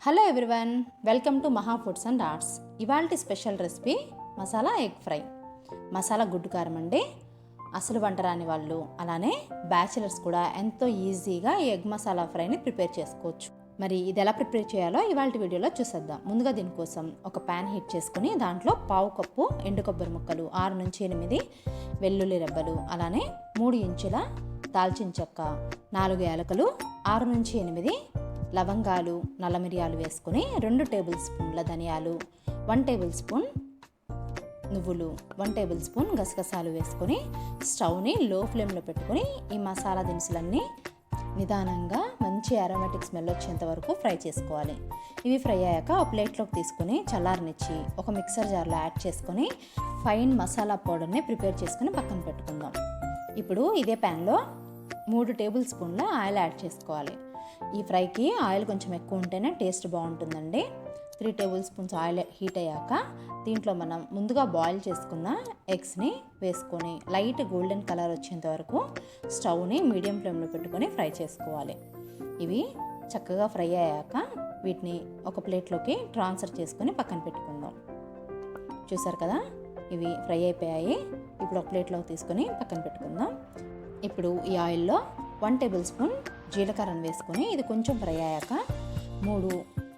Hello everyone, welcome to మహా foods and arts. ఇవాల్టి special recipe masala egg fry. Masala గుడ్డు కారం అండి. అసలు వంట రాని వాళ్ళు అలానే బ్యాచిలర్స్ కూడా ఎంతో ఈజీగా ఈ ఎగ్ మసాలా ఫ్రైని ప్రిపేర్ చేసుకోవచ్చు. మరి ఇది ఎలా ప్రిపేర్ చేయాలో ఇవాల్టి వీడియోలో చూసేద్దాం. ముందుగా దీనికోసం ఒక ప్యాన్ హీట్ చేసుకుని దాంట్లో పావు కప్పు ఎండు కొబ్బరి ముక్కలు, 6 నుంచి 8 వెల్లుల్లి రెబ్బలు, అలానే 3 ఇంచుల దాల్చిన చెక్క, 4 యాలకులు, 6 నుంచి 8 లవంగాలు, నల్ల మిరియాలు వేసుకొని 2 టేబుల్ స్పూన్ల ధనియాలు, 1 టేబుల్ స్పూన్ నువ్వులు, 1 టేబుల్ స్పూన్ గసగసాలు వేసుకొని స్టవ్ని లో ఫ్లేమ్లో పెట్టుకొని ఈ మసాలా దినుసులన్నీ నిదానంగా మంచి అరోమాటిక్ స్మెల్ వచ్చేంత వరకు ఫ్రై చేసుకోవాలి. ఇవి ఫ్రై అయ్యాక ఒక ప్లేట్లోకి తీసుకొని చల్లారనిచ్చి ఒక మిక్సర్ జార్లో యాడ్ చేసుకొని ఫైన్ మసాలా పౌడర్ని ప్రిపేర్ చేసుకొని పక్కన పెట్టుకుందాం. ఇప్పుడు ఇదే ప్యాన్లో 3 టేబుల్ స్పూన్ల ఆయిల్ యాడ్ చేసుకోవాలి. ఈ ఫ్రైకి ఆయిల్ కొంచెం ఎక్కువ ఉంటేనే టేస్ట్ బాగుంటుందండి. 3 టేబుల్ స్పూన్స్ ఆయిల్ హీట్ అయ్యాక దీంట్లో మనం ముందుగా బాయిల్ చేసుకున్న ఎగ్స్ని వేసుకొని లైట్ గోల్డెన్ కలర్ వచ్చేంత వరకు స్టవ్ని మీడియం ఫ్లేమ్లో పెట్టుకొని ఫ్రై చేసుకోవాలి. ఇవి చక్కగా ఫ్రై అయ్యాక వీటిని ఒక ప్లేట్లోకి ట్రాన్స్ఫర్ చేసుకొని పక్కన పెట్టుకుందాం. చూసారు కదా, ఇవి ఫ్రై అయిపోయాయి. ఇప్పుడు ఒక ప్లేట్లోకి తీసుకొని పక్కన పెట్టుకుందాం. ఇప్పుడు ఈ ఆయిల్లో 1 టేబుల్ స్పూన్ జీలకర్రను వేసుకొని ఇది కొంచెం ఫ్రై అయ్యాక 3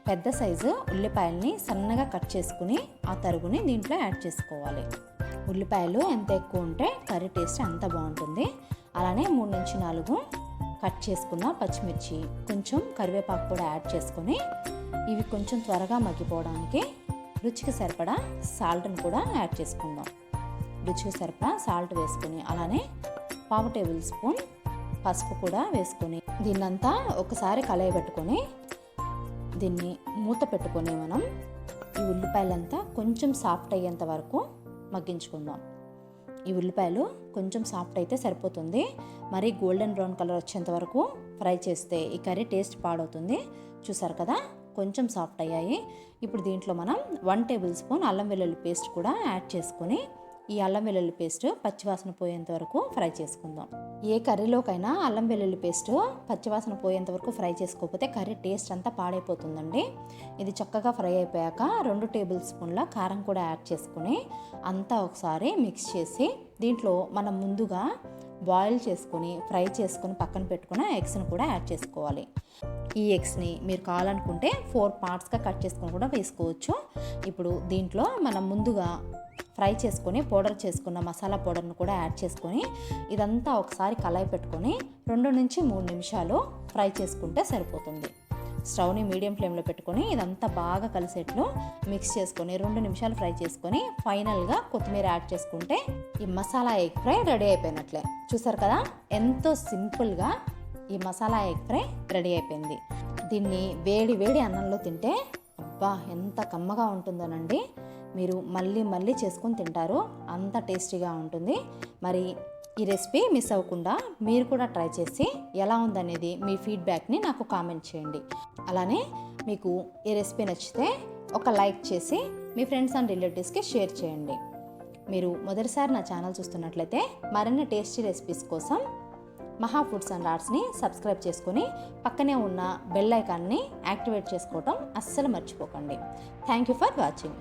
పెద్ద సైజు ఉల్లిపాయలని సన్నగా కట్ చేసుకుని ఆ తరుగుని దీంట్లో యాడ్ చేసుకోవాలి. ఉల్లిపాయలు ఎంత ఎక్కువ ఉంటే కర్రీ టేస్ట్ అంత బాగుంటుంది. అలానే 3 నుంచి 4 కట్ చేసుకున్న పచ్చిమిర్చి, కొంచెం కరివేపాకు కూడా యాడ్ చేసుకొని ఇవి కొంచెం త్వరగా మగ్గిపోవడానికి రుచికి సరిపడా సాల్ట్ని కూడా యాడ్ చేసుకుందాం. రుచికి సరిపడా సాల్ట్ వేసుకొని అలానే 1/2 టేబుల్ స్పూన్ పసుపు కూడా వేసుకొని దీన్నంతా ఒకసారి కలయబెట్టుకొని దీన్ని మూత పెట్టుకొని మనం ఈ ఉల్లిపాయలంతా కొంచెం సాఫ్ట్ అయ్యేంత వరకు మగ్గించుకుందాం. ఈ ఉల్లిపాయలు కొంచెం సాఫ్ట్ అయితే సరిపోతుంది. మరి గోల్డెన్ బ్రౌన్ కలర్ వచ్చేంత వరకు ఫ్రై చేస్తే ఈ కర్రీ టేస్ట్ పాడవుతుంది. చూసారు కదా, కొంచెం సాఫ్ట్ అయ్యాయి. ఇప్పుడు దీంట్లో మనం 1 టేబుల్ స్పూన్ అల్లం వెల్లుల్లి పేస్ట్ కూడా యాడ్ చేసుకొని ఈ అల్లం వెల్లుల్లి పేస్ట్ పచ్చివాసన పోయేంత వరకు ఫ్రై చేసుకుందాం. ఏ కర్రీలోకైనా అల్లం వెల్లుల్లి పేస్ట్ పచ్చివాసన పోయేంత వరకు ఫ్రై చేసుకోకపోతే కర్రీ టేస్ట్ అంతా పాడైపోతుందండి. ఇది చక్కగా ఫ్రై అయిపోయాక 2 టేబుల్ స్పూన్ల కారం కూడా యాడ్ చేసుకుని అంతా ఒకసారి మిక్స్ చేసి దీంట్లో మనం ముందుగా బాయిల్ చేసుకొని ఫ్రై చేసుకొని పక్కన పెట్టుకున్న ఎగ్స్ని కూడా యాడ్ చేసుకోవాలి. ఈ ఎగ్స్ని మీరు కావాలనుకుంటే 4 పార్ట్స్గా కట్ చేసుకొని కూడా వేసుకోవచ్చు. ఇప్పుడు దీంట్లో మనం ముందుగా ఫ్రై చేసుకొని పౌడర్ చేసుకున్న మసాలా పౌడర్ను కూడా యాడ్ చేసుకొని ఇదంతా ఒకసారి కళాయి పెట్టుకొని 2 నుంచి 3 నిమిషాలు ఫ్రై చేసుకుంటే సరిపోతుంది. స్టవ్ని మీడియం ఫ్లేమ్లో పెట్టుకొని ఇదంతా బాగా కలిసేట్లు మిక్స్ చేసుకొని 2 నిమిషాలు ఫ్రై చేసుకొని ఫైనల్గా కొత్తిమీర యాడ్ చేసుకుంటే ఈ మసాలా ఎగ్ ఫ్రై రెడీ అయిపోయినట్లే. చూసారు కదా, ఎంతో సింపుల్గా ఈ మసాలా ఎగ్ ఫ్రై రెడీ అయిపోయింది. దీన్ని వేడి వేడి అన్నంలో తింటే అబ్బా ఎంత కమ్మగా ఉంటుందోనండి. మీరు మళ్ళీ మళ్ళీ చేసుకొని తింటారు, అంత టేస్టీగా ఉంటుంది. మరి ఈ రెసిపీ మిస్ అవ్వకుండా మీరు కూడా ట్రై చేసి ఎలా ఉందనేది మీ ఫీడ్బ్యాక్ని నాకు కామెంట్ చేయండి. అలానే మీకు ఈ రెసిపీ నచ్చితే ఒక లైక్ చేసి మీ ఫ్రెండ్స్ అండ్ రిలేటివ్స్కి షేర్ చేయండి. మీరు మొదటిసారి నా ఛానల్ చూస్తున్నట్లయితే మరిన్ని టేస్టీ రెసిపీస్ కోసం మహా ఫుడ్స్ అండ్ ఆర్ట్స్ని సబ్స్క్రైబ్ చేసుకొని పక్కనే ఉన్న బెల్ ఐకాన్ని యాక్టివేట్ చేసుకోవటం అస్సలు మర్చిపోకండి. Thank you for watching.